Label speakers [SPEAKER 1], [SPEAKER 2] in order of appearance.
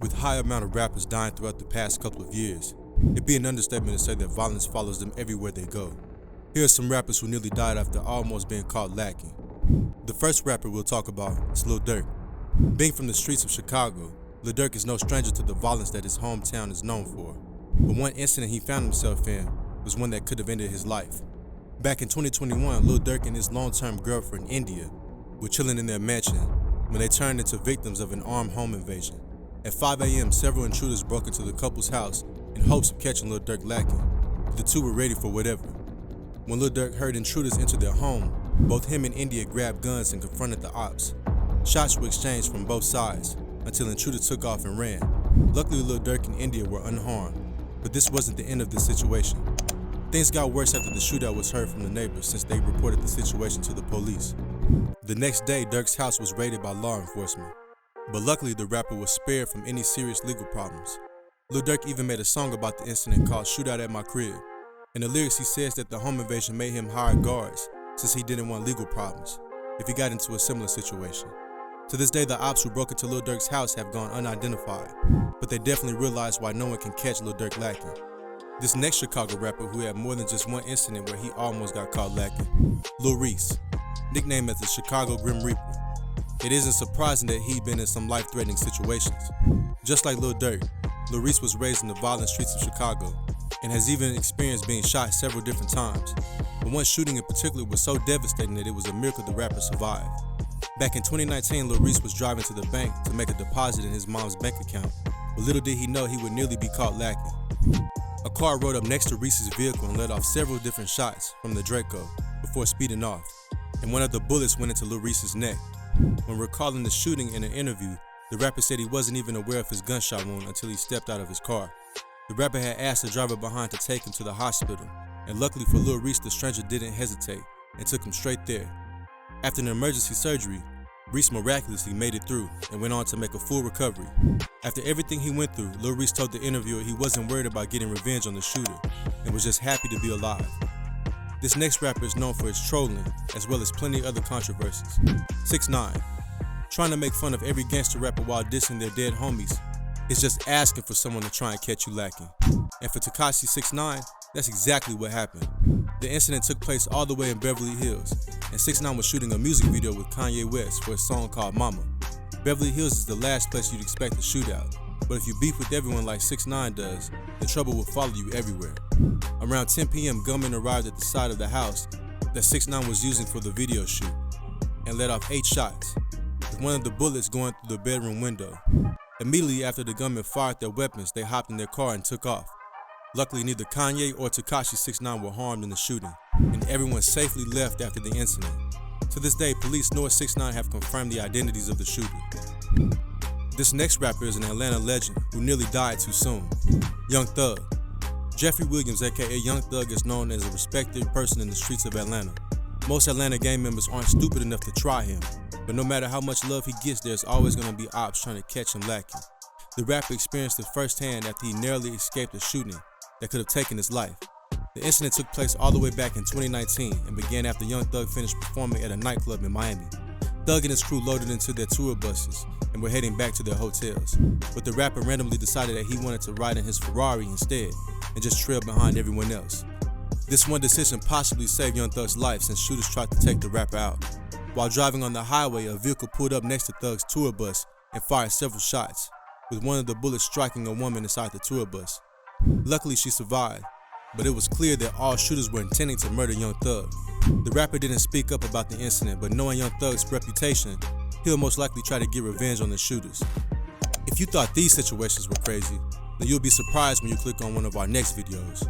[SPEAKER 1] With a high amount of rappers dying throughout the past couple of years, it'd be an understatement to say that violence follows them everywhere they go. Here are some rappers who nearly died after almost being caught lacking. The first rapper we'll talk about is Lil Durk. Being from the streets of Chicago, Lil Durk is no stranger to the violence that his hometown is known for. But one incident he found himself in was one that could have ended his life. Back in 2021, Lil Durk and his long-term girlfriend, India, were chilling in their mansion when they turned into victims of an armed home invasion. At 5 a.m., several intruders broke into the couple's house in hopes of catching Lil Durk lacking. The two were ready for whatever. When Lil Durk heard intruders enter their home, both him and India grabbed guns and confronted the ops. Shots were exchanged from both sides until intruders took off and ran. Luckily, Lil Durk and India were unharmed, but this wasn't the end of the situation. Things got worse after the shootout was heard from the neighbors since they reported the situation to the police. The next day, Durk's house was raided by law enforcement, but luckily the rapper was spared from any serious legal problems. Lil Durk even made a song about the incident called "Shootout at My Crib." In the lyrics, he says that the home invasion made him hire guards since he didn't want legal problems if he got into a similar situation. To this day, the ops who broke into Lil Durk's house have gone unidentified, but they definitely realized why no one can catch Lil Durk lacking. This next Chicago rapper who had more than just one incident where he almost got caught lacking, Lil Reese, nicknamed as the Chicago Grim Reaper. It isn't surprising that he'd been in some life-threatening situations. Just like Lil Durk, Lil Reese was raised in the violent streets of Chicago and has even experienced being shot several different times. But one shooting in particular was so devastating that it was a miracle the rapper survived. Back in 2019, Lil Reese was driving to the bank to make a deposit in his mom's bank account, but little did he know he would nearly be caught lacking. A car rode up next to Reese's vehicle and let off several different shots from the Draco before speeding off, and one of the bullets went into Lil Reese's neck. When recalling the shooting in an interview, the rapper said he wasn't even aware of his gunshot wound until he stepped out of his car. The rapper had asked the driver behind to take him to the hospital, and luckily for Lil Reese, the stranger didn't hesitate and took him straight there. After an emergency surgery, Reese miraculously made it through and went on to make a full recovery. After everything he went through, Lil Reese told the interviewer he wasn't worried about getting revenge on the shooter and was just happy to be alive. This next rapper is known for his trolling, as well as plenty of other controversies. 6ix9ine. Trying to make fun of every gangster rapper while dissing their dead homies is just asking for someone to try and catch you lacking. And for Tekashi 6ix9ine, that's exactly what happened. The incident took place all the way in Beverly Hills, and 6ix9ine was shooting a music video with Kanye West for a song called Mama. Beverly Hills is the last place you'd expect a shootout, but if you beef with everyone like 6ix9ine does, then trouble will follow you everywhere. Around 10 p.m., gunmen arrived at the side of the house that 6ix9ine was using for the video shoot and let off 8 shots, with one of the bullets going through the bedroom window. Immediately after the gunmen fired their weapons, they hopped in their car and took off. Luckily, neither Kanye or Tekashi 6ix9ine were harmed in the shooting, and everyone safely left after the incident. To this day, police nor 6ix9ine have confirmed the identities of the shooter. This next rapper is an Atlanta legend who nearly died too soon, Young Thug. Jeffrey Williams, aka Young Thug, is known as a respected person in the streets of Atlanta. Most Atlanta gang members aren't stupid enough to try him, but no matter how much love he gets, there's always going to be ops trying to catch him lacking. The rapper experienced it firsthand after he narrowly escaped a shooting that could have taken his life. The incident took place all the way back in 2019 and began after Young Thug finished performing at a nightclub in Miami. Thug and his crew loaded into their tour buses and were heading back to their hotels, but the rapper randomly decided that he wanted to ride in his Ferrari instead and just trail behind everyone else. This one decision possibly saved Young Thug's life since shooters tried to take the rapper out. While driving on the highway, a vehicle pulled up next to Thug's tour bus and fired several shots, with one of the bullets striking a woman inside the tour bus. Luckily, she survived, but it was clear that all shooters were intending to murder Young Thug. The rapper didn't speak up about the incident, but knowing Young Thug's reputation, he'll most likely try to get revenge on the shooters. If you thought these situations were crazy, then you'll be surprised when you click on one of our next videos.